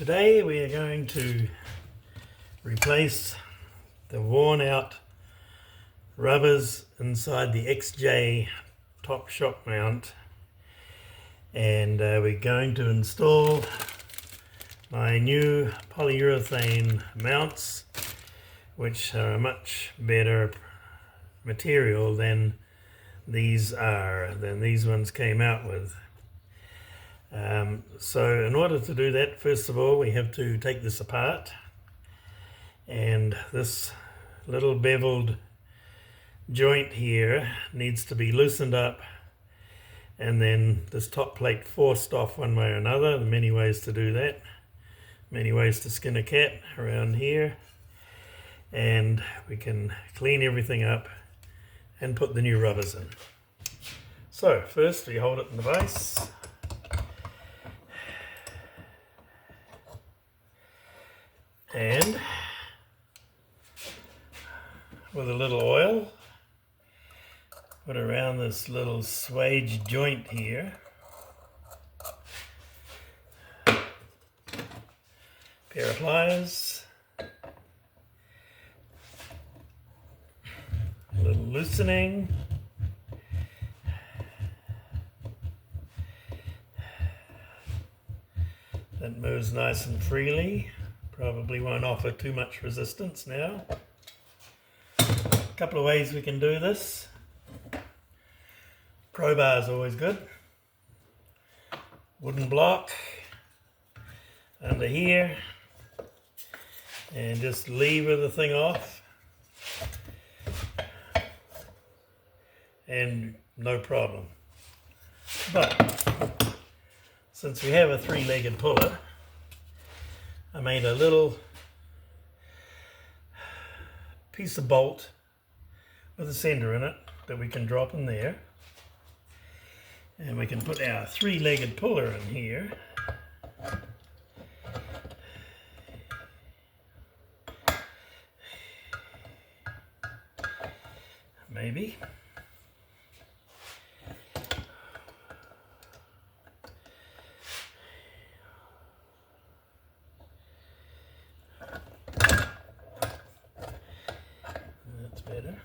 Today we are going to replace the worn out rubbers inside the XJ top shock mount, and we're going to install my new polyurethane mounts, which are a much better material than these ones came out with. So in order to do that, first of all we have to take this apart, and this little beveled joint here needs to be loosened up, and then this top plate forced off one way or another. There are many ways to do that, many ways to skin a cat around here, and we can clean everything up and put the new rubbers in. So first we hold it in the vise, and with a little oil, put around this little swage joint here. Pair of pliers, a little loosening, that moves nice and freely. Probably won't offer too much resistance now. A couple of ways we can do this. Crowbar is always good. Wooden block under here, and just lever the thing off, and no problem. But since we have a three-legged puller, I made a little piece of bolt with a center in it that we can drop in there, and we can put our three-legged puller in here. Maybe. That's better.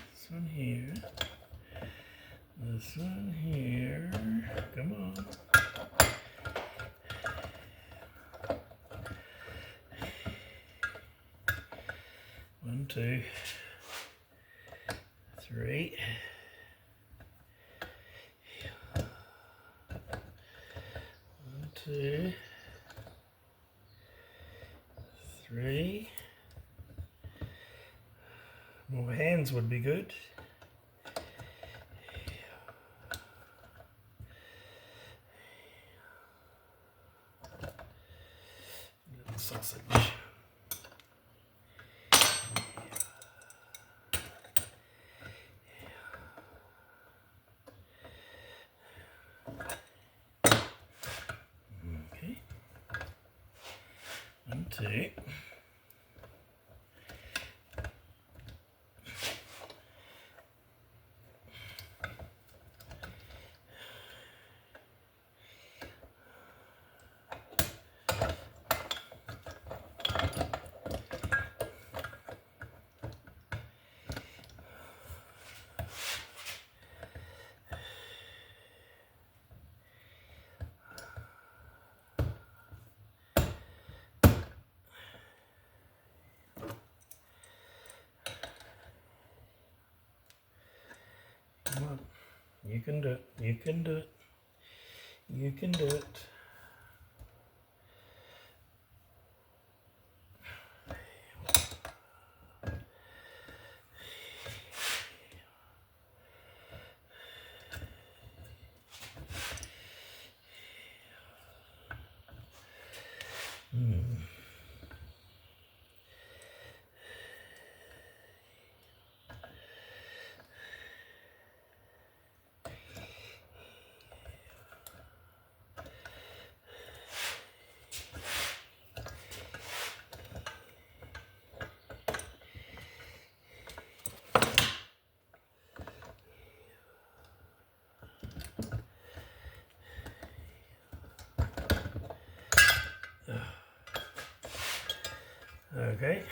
This one here. This one here. Come on. One, two, three. One, two, three. More hands would be good. Little sausage. Okay. 1, 2. Come on. You can do it. You can do it. You can do it. Okay.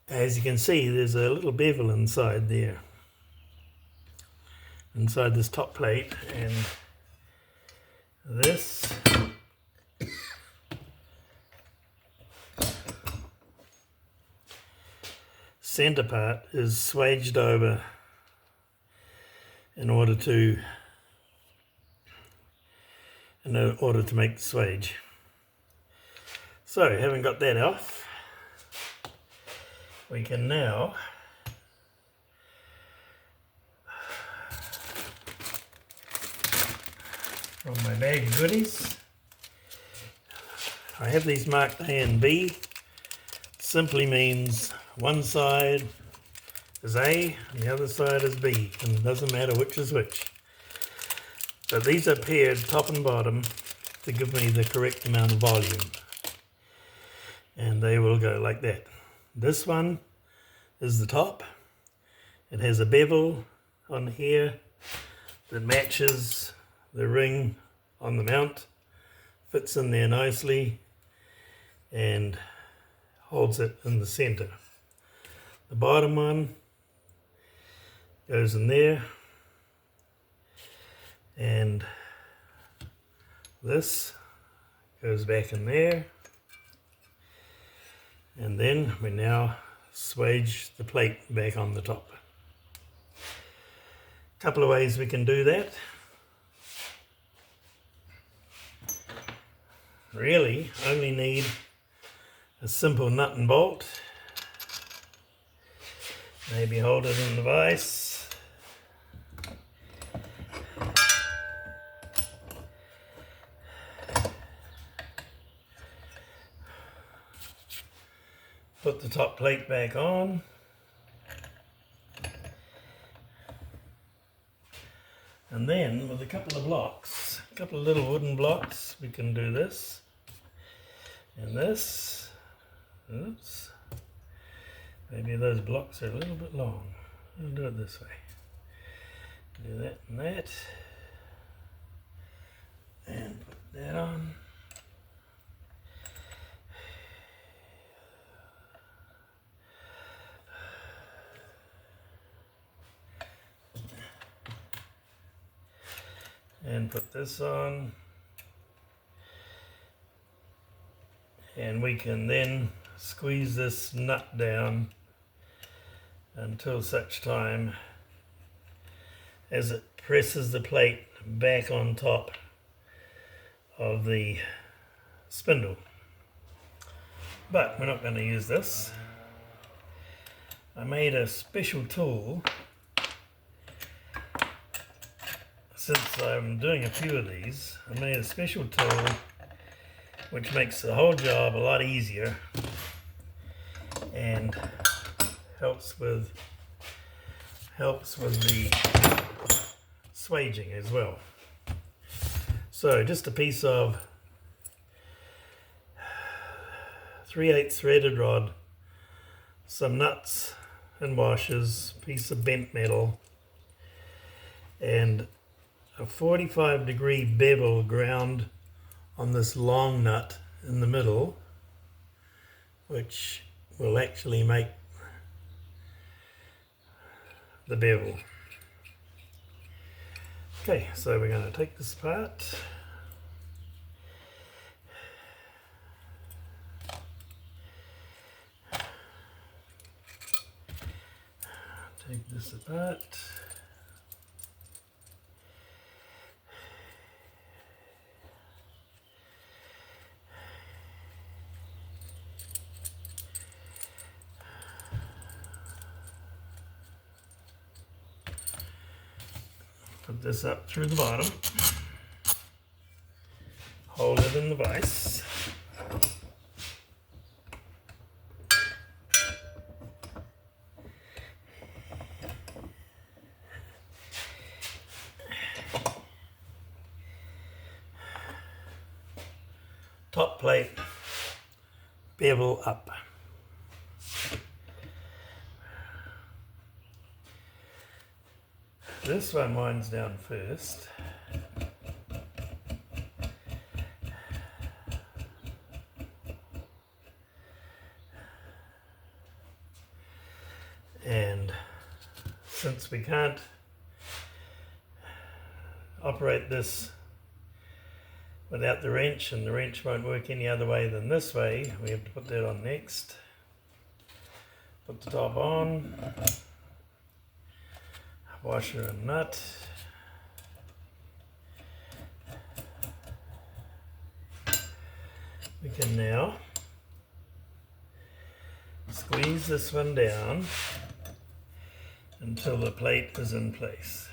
As you can see, there's a little bevel inside there, inside this top plate, and this center part is swaged over in order to make the swage. So, having got that off, we can now from my bag of goodies, I have these marked A and B. Simply means one side is A and the other side is B, and it doesn't matter which is which. But these are paired top and bottom to give me the correct amount of volume, and they will go like that. This one is the top. It has a bevel on here that matches the ring on the mount, fits in there nicely and holds it in the center. The bottom one goes in there, and this goes back in there, and then we now swage the plate back on the top. A couple of ways we can do that. Really only need a simple nut and bolt. Maybe hold it in the vise. Put the top plate back on. And then with a couple of blocks, a couple of little wooden blocks, we can do this and this. Oops. Maybe those blocks are a little bit long. I'll do it this way. Do that and that. And put that on. And put this on. And we can then squeeze this nut down until such time as it presses the plate back on top of the spindle. But we're not going to use this. I made a special tool. Since I'm doing a few of these, I made a special tool which makes the whole job a lot easier and helps with the swaging as well. So just a piece of 3/8 threaded rod, some nuts and washers, piece of bent metal, and a 45-degree bevel ground on this long nut in the middle, which will actually make the bevel. Okay, so we're going to take this apart. Take this apart. Put this up through the bottom, hold it in the vise, top plate, bevel up. this one winds down first. And since we can't operate this without the wrench, and the wrench won't work any other way than this way, we have to put that on next. Put the top on, washer and nut. We can now squeeze this one down until the plate is in place.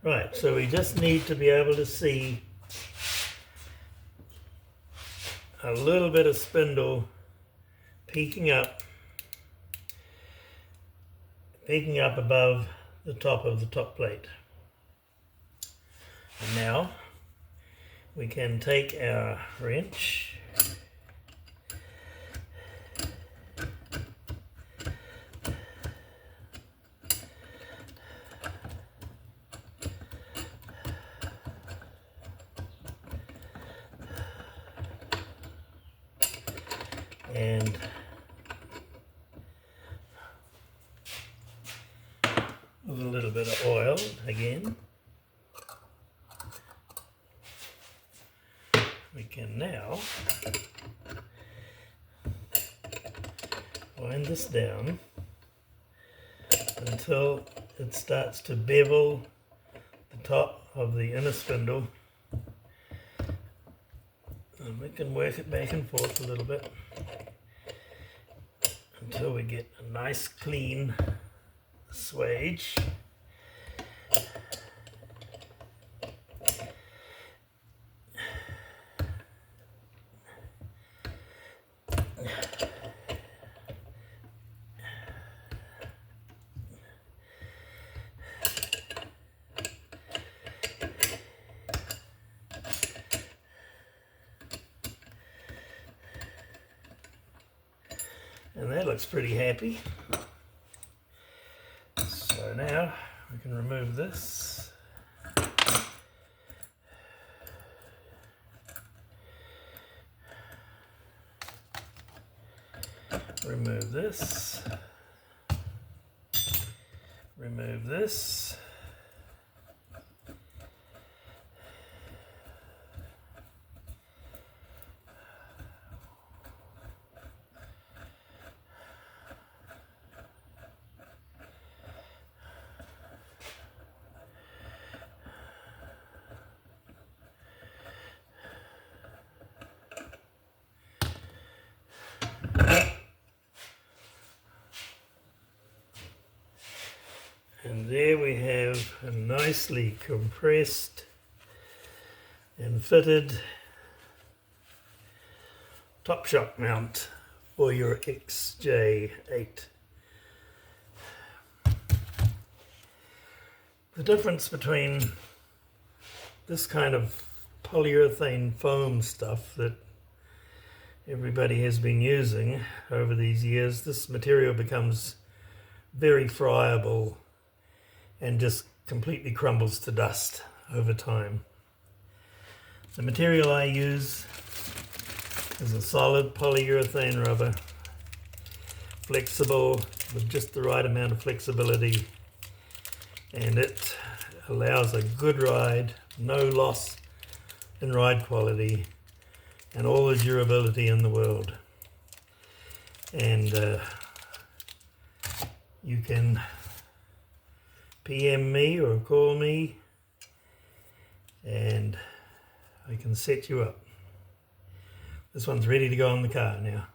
Right, so we just need to be able to see a little bit of spindle peeking up above the top of the top plate. And now we can take our wrench and with a little bit of oil again, we can now wind this down until it starts to bevel the top of the inner spindle, and we can work it back and forth a little bit until we get a nice clean swage. And that looks pretty happy. So now we can remove this. Remove this. Remove this. And there we have a nicely compressed and fitted top shock mount for your XJ8. The difference between this kind of polyurethane foam stuff that everybody has been using over these years, this material becomes very friable and just completely crumbles to dust over time. The material I use is a solid polyurethane rubber, flexible with just the right amount of flexibility, and it allows a good ride, no loss in ride quality, and all the durability in the world. And you can PM me or call me and I can set you up. This one's ready to go on the car now.